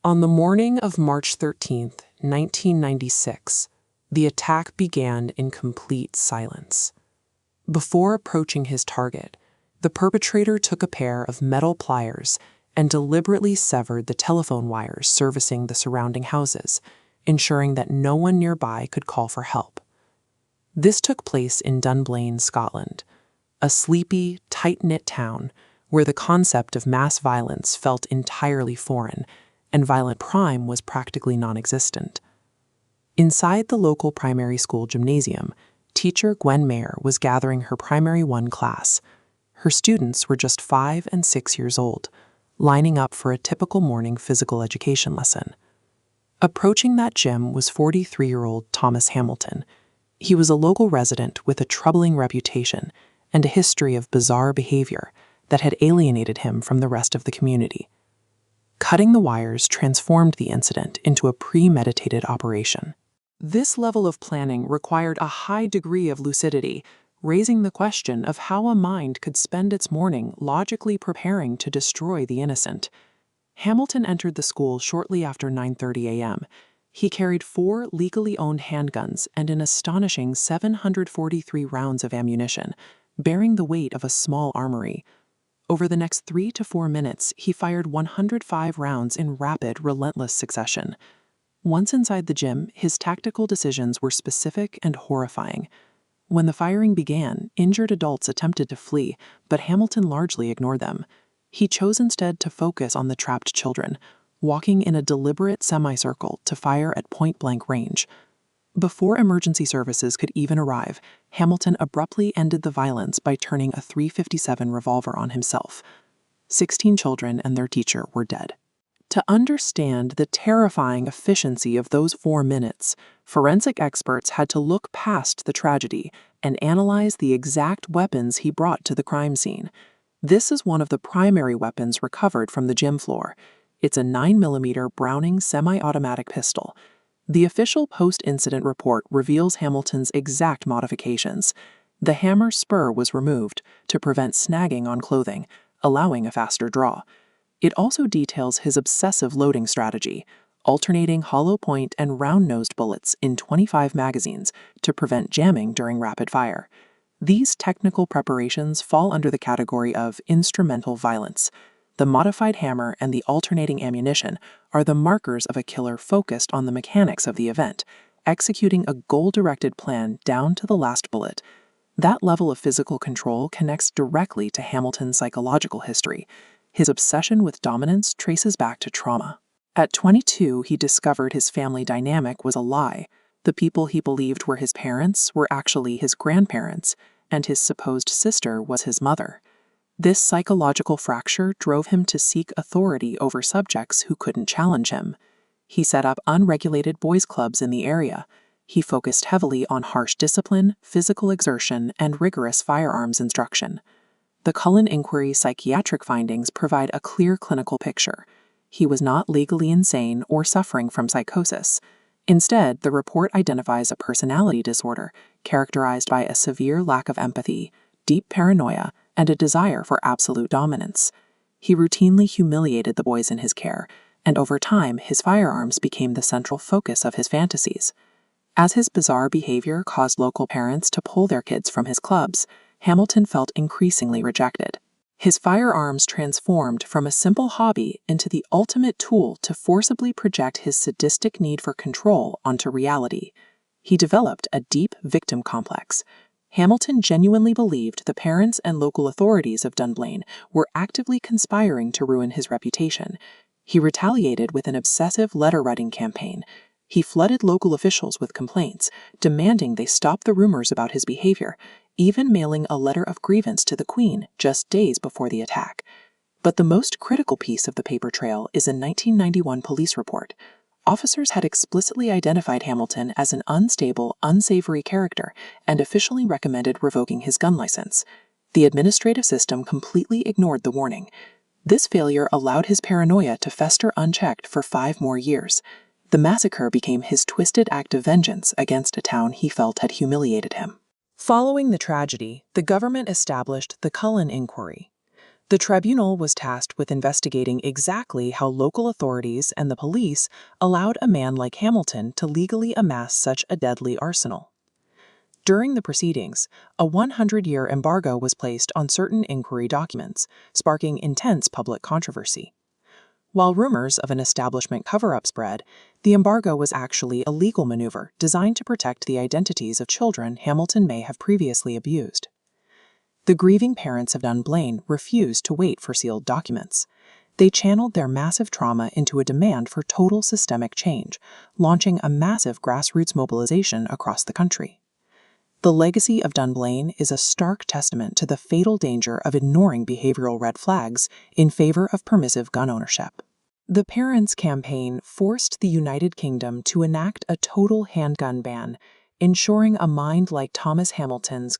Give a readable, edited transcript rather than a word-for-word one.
On the morning of March 13th, 1996, the attack began in complete silence. Before approaching his target, the perpetrator took a pair of metal pliers and deliberately severed the telephone wires servicing the surrounding houses, ensuring that no one nearby could call for help. This took place in Dunblane, Scotland, a sleepy, tight-knit town where the concept of mass violence felt entirely foreign and violent crime was practically non-existent. Inside the local primary school gymnasium, teacher Gwen Mayer was gathering her Primary 1 class. Her students were just 5 and 6 years old, lining up for a typical morning physical education lesson. Approaching that gym was 43-year-old Thomas Hamilton. He was a local resident with a troubling reputation and a history of bizarre behavior that had alienated him from the rest of the community. Cutting the wires transformed the incident into a premeditated operation. This level of planning required a high degree of lucidity, raising the question of how a mind could spend its morning logically preparing to destroy the innocent. Hamilton entered the school shortly after 9:30 a.m. He carried 4 legally owned handguns and an astonishing 743 rounds of ammunition, bearing the weight of a small armory. Over the next 3 to 4 minutes, he fired 105 rounds in rapid, relentless succession. Once inside the gym, his tactical decisions were specific and horrifying. When the firing began, injured adults attempted to flee, but Hamilton largely ignored them. He chose instead to focus on the trapped children, walking in a deliberate semicircle to fire at point-blank range. Before emergency services could even arrive, Hamilton abruptly ended the violence by turning a .357 revolver on himself. 16 children and their teacher were dead. To understand the terrifying efficiency of those 4 minutes, forensic experts had to look past the tragedy and analyze the exact weapons he brought to the crime scene. This is one of the primary weapons recovered from the gym floor. It's a 9mm Browning semi-automatic pistol. The official post-incident report reveals Hamilton's exact modifications. The hammer spur was removed to prevent snagging on clothing, allowing a faster draw. It also details his obsessive loading strategy, alternating hollow point and round-nosed bullets in 25 magazines to prevent jamming during rapid fire. These technical preparations fall under the category of instrumental violence. The modified hammer and the alternating ammunition are the markers of a killer focused on the mechanics of the event, executing a goal-directed plan down to the last bullet. That level of physical control connects directly to Hamilton's psychological history. His obsession with dominance traces back to trauma. At 22, he discovered his family dynamic was a lie. The people he believed were his parents were actually his grandparents, and his supposed sister was his mother. This psychological fracture drove him to seek authority over subjects who couldn't challenge him. He set up unregulated boys' clubs in the area. He focused heavily on harsh discipline, physical exertion, and rigorous firearms instruction. The Cullen Inquiry's psychiatric findings provide a clear clinical picture. He was not legally insane or suffering from psychosis. Instead, the report identifies a personality disorder characterized by a severe lack of empathy, deep paranoia, and a desire for absolute dominance. He routinely humiliated the boys in his care, and over time, his firearms became the central focus of his fantasies. As his bizarre behavior caused local parents to pull their kids from his clubs, Hamilton felt increasingly rejected. His firearms transformed from a simple hobby into the ultimate tool to forcibly project his sadistic need for control onto reality. He developed a deep victim complex. Hamilton genuinely believed the parents and local authorities of Dunblane were actively conspiring to ruin his reputation. He retaliated with an obsessive letter-writing campaign. He flooded local officials with complaints, demanding they stop the rumors about his behavior, even mailing a letter of grievance to the Queen just days before the attack. But the most critical piece of the paper trail is a 1991 police report. Officers had explicitly identified Hamilton as an unstable, unsavory character and officially recommended revoking his gun license. The administrative system completely ignored the warning. This failure allowed his paranoia to fester unchecked for 5 more years. The massacre became his twisted act of vengeance against a town he felt had humiliated him. Following the tragedy, the government established the Cullen Inquiry. The tribunal was tasked with investigating exactly how local authorities and the police allowed a man like Hamilton to legally amass such a deadly arsenal. During the proceedings, a 100-year embargo was placed on certain inquiry documents, sparking intense public controversy. While rumors of an establishment cover-up spread, the embargo was actually a legal maneuver designed to protect the identities of children Hamilton may have previously abused. The grieving parents of Dunblane refused to wait for sealed documents. They channeled their massive trauma into a demand for total systemic change, launching a massive grassroots mobilization across the country. The legacy of Dunblane is a stark testament to the fatal danger of ignoring behavioral red flags in favor of permissive gun ownership. The parents' campaign forced the United Kingdom to enact a total handgun ban, ensuring a mind like Thomas Hamilton's